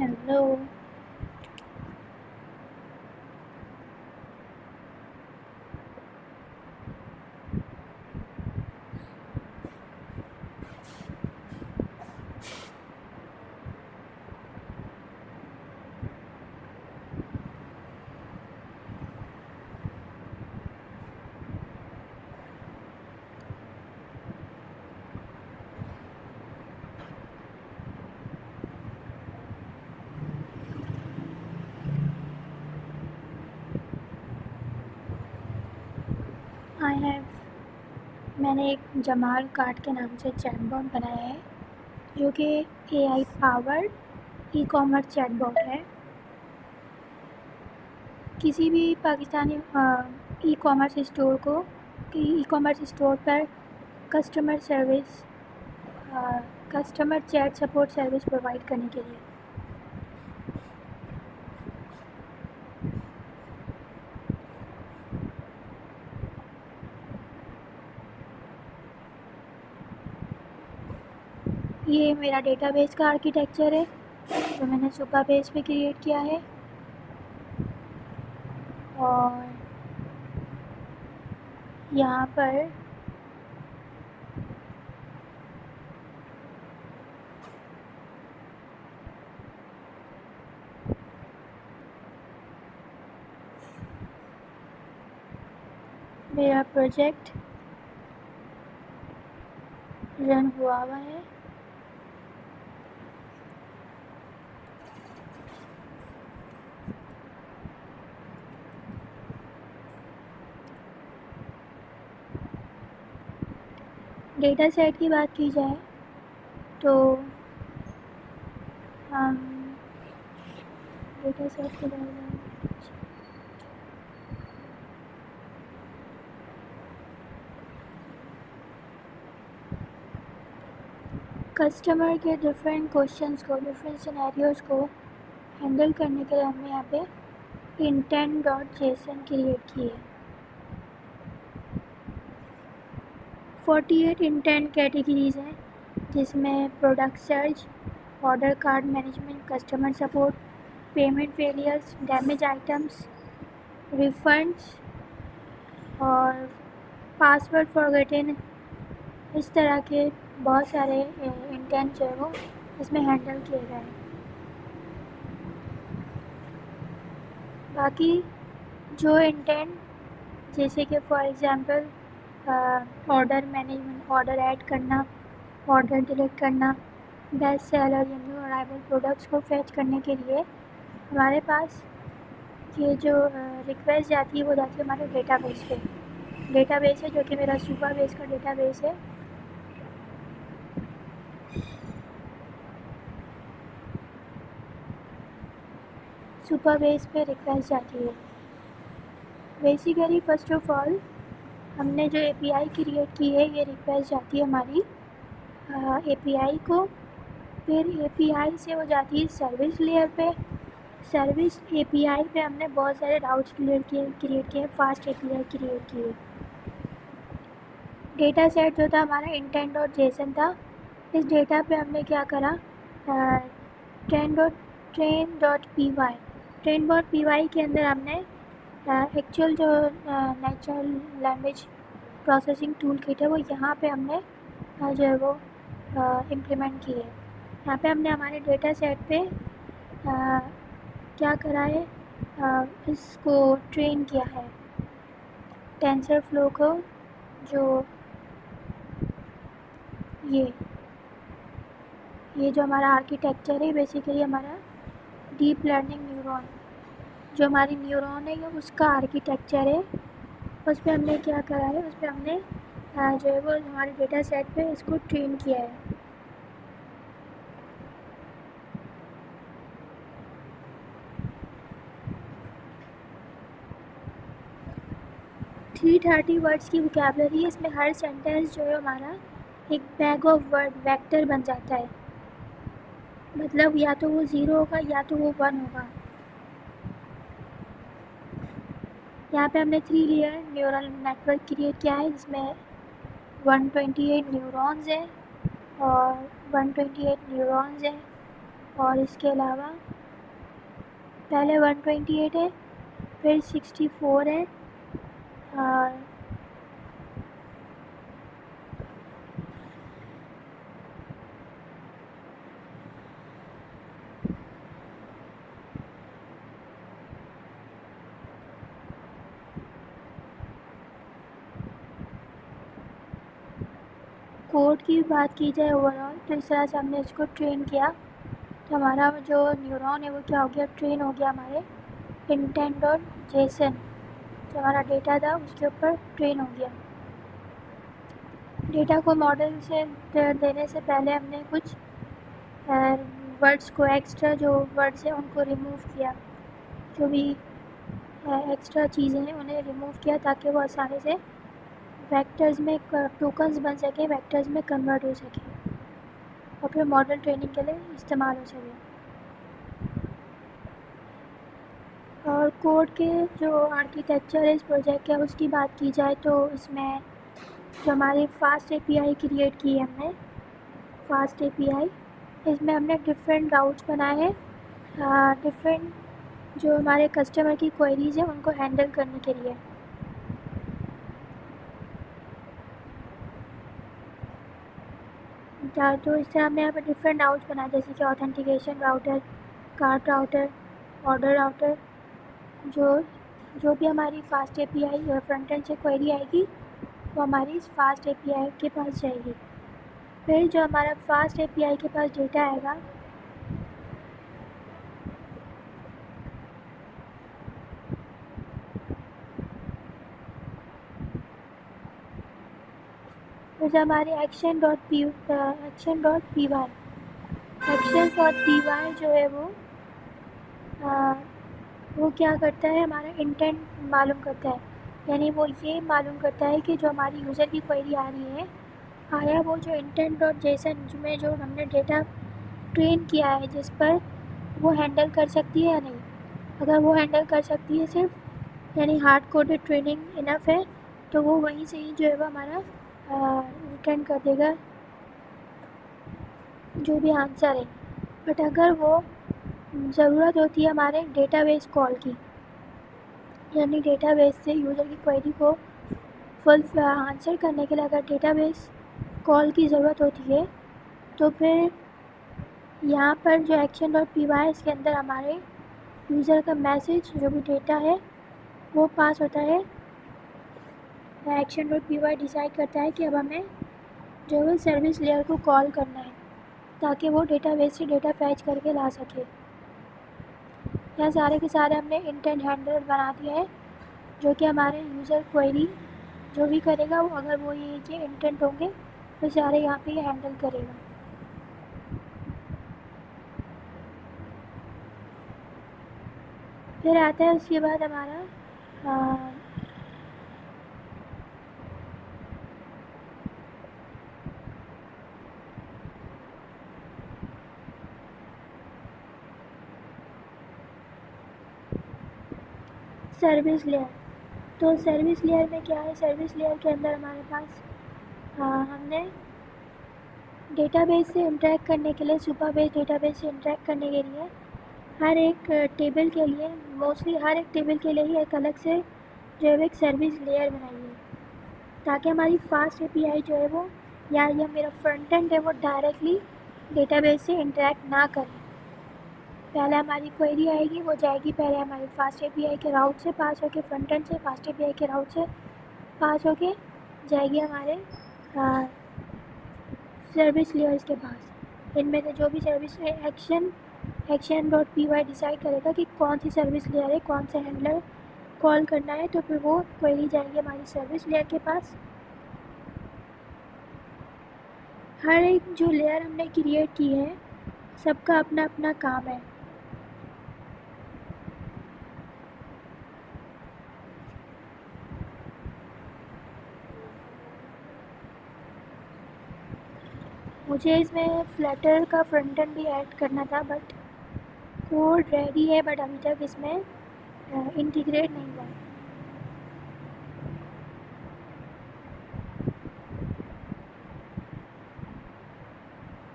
Hello. میں نے ایک جمال کارٹ کے نام سے چیٹ باٹ بنایا ہے جو کہ A I powered e commerce chat bot ہے. کسی بھی پاکستانی ای کامرس اسٹور پر customer chat support service provide کرنے کے لیے. یہ میرا ڈیٹا بیس کا آرکیٹیکچر ہے جو میں نے سپر بیس پہ کریٹ کیا ہے. اور یہاں پر میرا پروجیکٹ رن ہوا ہے. ڈیٹا سیٹ کی بات کی جائے تو ہم ڈیٹا سیٹ کے بارے میں کسٹمر کے ڈفرینٹ کوشچنس کو ڈفرینٹ سینیریوز کو ہینڈل کرنے کے لیے ہم نے یہاں پہ انٹینٹ ڈاٹ جیسن کریٹ کی ہے. 48 انٹینٹ کیٹیگریز ہیں جس میں product search, order card management, customer support, payment failures, damage items, refunds اور پاسورڈ فارگیٹن، اس طرح کے بہت سارے انٹینٹ جو ہے وہ اس میں ہینڈل کیے گئے ہیں. باقی جو انٹینٹ جیسے کہ for example order management, order add کرنا، آرڈر ڈیلیٹ کرنا، بیسٹ سیلر یا نیو ارائیول پروڈکٹس کو فیچ کرنے کے لیے ہمارے پاس یہ جو ریکویسٹ جاتی ہے وہ جاتی ہے ہمارے ڈیٹا بیس پہ. ڈیٹا بیس ہے جو کہ میرا سپر بیس کا ڈیٹا بیس ہے. سپر بیس پہ ریکویسٹ جاتی ہے. بیسیکلی فرسٹ آف آل ہم نے جو اے پی آئی کریٹ کی ہے یہ ریکویسٹ جاتی ہے ہماری اے پی آئی کو. پھر اے پی آئی سے وہ جاتی ہے سروس لیئر پہ. سروس اے پی آئی پہ ہم نے بہت سارے راؤٹس کریٹ کیے، فاسٹ اے پی آئی کریٹ کیے. ڈیٹا سیٹ جو تھا ہمارا انٹینٹ ڈاٹ جیسن تھا. اس ڈیٹا پہ ہم نے کیا کرا، ٹرین ڈاٹ پی وائی کے اندر ہم نے ایکچوئل جو natural language processing tool kit ہے وہ یہاں پہ ہم نے جو ہے وہ امپلیمنٹ کی ہے. یہاں پہ ہم نے ہمارے ڈیٹا سیٹ پہ کیا کرا ہے، اس کو ٹرین کیا ہے ٹینسر فلو کو. جو یہ جو ہمارا آرکیٹیکچر ہے بیسیکلی ہمارا ڈیپ لرننگ نیورون جو ہماری نیورون ہے یہ اس کا آرکیٹیکچر ہے. اس پہ ہم نے کیا کرا ہے، اس پہ ہم نے جو ہے وہ ہمارے ڈیٹا سیٹ پہ اس کو ٹرین کیا ہے. 330 ورڈس کی وکیبلری ہے. اس میں ہر سینٹینس جو ہے ہمارا ایک بیگ آف ورڈ ویکٹر بن جاتا ہے. مطلب یا تو وہ 0 ہوگا یا تو وہ 1 ہوگا. یہاں پہ ہم نے 3 لیئر نیورل نیٹورک کریٹ کیا ہے جس میں 128 نیورونز ہیں اور 128 نیورونز ہیں اور اس کے علاوہ پہلے 128 ہے، پھر 64 ہے، اور کوڈ کی بات کی جائے اوور آل تو اس طرح سے ہم نے اس کو ٹرین کیا تو ہمارا جو نیورون ہے وہ کیا ہو گیا، ٹرین ہو گیا ہمارے انٹینٹ اور جیسن، جو ہمارا ڈیٹا تھا اس کے اوپر ٹرین ہو گیا۔ ڈیٹا کو ماڈل سے دینے سے پہلے ہم نے کچھ ورڈس کو، ایکسٹرا جو ورڈس ہیں ان کو ریموو کیا، جو بھی ایکسٹرا چیزیں ہیں انہیں ریموو کیا تاکہ وہ آسانی سے ویکٹرز میں ٹوکنز بن سکیں، ویکٹرز میں کنورٹ ہو سکیں اور پھر ماڈل ٹریننگ کے لیے استعمال ہو سکے۔ اور کوڈ کے جو آرکیٹیکچر ہے اس پروجیکٹ کا، اس کی بات کی جائے تو اس میں جو ہماری فاسٹ اے پی آئی کریٹ کی ہے ہم نے، فاسٹ اے پی آئی، اس میں ہم نے ڈفرینٹ راؤٹس بنائے ہیں، ڈفرینٹ جو ہمارے کسٹمر کی کوئریز ہیں ان کو ہینڈل کرنے کے لیے۔ تو اس طرح ہم نے یہاں پہ ڈفرینٹ راؤٹس بنائے، جیسے کہ authentication router, cart router, order router, جو بھی ہماری فاسٹ اے پی آئی فرنٹ اینڈ سے کوئری آئے گی وہ ہماری اس فاسٹ اے پی آئی کے پاس جائے گی۔ پھر جو ہمارا فاسٹ اے پی آئی کے پاس ڈیٹا آئے گا، پھر جو ہماری ایکشن ڈاٹ پی وائی جو ہے وہ کیا کرتا ہے، ہمارا انٹینٹ معلوم کرتا ہے، یعنی وہ یہ معلوم کرتا ہے کہ جو ہماری یوزر کی کوئری آ رہی ہے، آیا وہ جو انٹینٹ ڈاٹ جیسن میں جو ہم نے ڈیٹا ٹرین کیا ہے جس پر، وہ ہینڈل کر سکتی ہے یا نہیں۔ اگر وہ ہینڈل کر سکتی ہے صرف، یعنی ہارڈ کوڈڈ ٹریننگ انف ہے، تو وہ وہیں سے ہی جو ہے وہ ہمارا ریٹرن کر دے گا جو بھی آنسر ہے۔ بٹ اگر وہ ضرورت ہوتی ہے ہمارے ڈیٹا بیس کال کی، یعنی ڈیٹا بیس سے یوزر کی کوئری کو فل آنسر کرنے کے لیے اگر ڈیٹا بیس کال کی ضرورت ہوتی ہے، تو پھر یہاں پر جو ایکشن ڈاٹ پی وائی اس کے اندر ہمارے یوزر کا میسج جو بھی ڈیٹا ہے وہ پاس ہوتا ہے۔ Action dot P Y decide کرتا ہے کہ اب ہمیں جو ہے سروس لیئر کو کال کرنا ہے تاکہ وہ ڈیٹا بیس سے ڈیٹا فیچ کر کے لا سکے۔ یہاں سارے کے سارے ہم نے انٹینٹ ہینڈلر بنا دیا ہے، جو کہ ہمارے یوزر کوئری جو بھی کرے گا، وہ اگر وہ یہ انٹینٹ ہوں گے تو سارے یہاں پہ یہ ہینڈل کرے گا۔ پھر آتا ہے اس کے بعد ہمارا سروس لیئر۔ تو سروس لیئر میں کیا ہے، سروس لیئر کے اندر ہمارے پاس ہم نے ڈیٹا بیس سے انٹریکٹ کرنے کے لیے، سپر بیس ڈیٹا بیس سے انٹریکٹ کرنے کے لیے ہر ایک ٹیبل کے لیے، موسٹلی ہر ایک ٹیبل کے لیے ہی ایک الگ سے جو ہے ایک سروس لیئر بنائی ہے تاکہ ہماری فاسٹ اے پی آئی جو ہے وہ، یا میرا فرنٹ اینڈ ہے وہ ڈائریکٹلی ڈیٹا بیس سے انٹریکٹ نہ کرے۔ پہلے ہماری کوئری آئے گی، وہ جائے گی پہلے ہماری فاسٹ اے پی آئی کے راؤٹ سے پاس ہو کے، فرنٹ اینڈ سے فاسٹ اے پی آئی کے راؤٹ سے پاس ہو کے جائے گی ہمارے سروس لیئرس کے پاس۔ ان میں سے جو بھی service action dot P Y decide کرے گا کہ کون سی سروس لیئر ہے، کون سا ہینڈلر کال کرنا ہے، تو پھر وہ کوئری جائے گی ہماری سروس لیئر کے پاس۔ ہر ایک جو لیئر ہم نے کریٹ کی ہے سب کا اپنا اپنا کام ہے۔ مجھے اس میں فلٹر کا فرنٹ اینڈ بھی ایڈ کرنا تھا، بٹ کوڈ ریڈی ہے، بٹ ابھی تک اس میں انٹیگریٹ نہیں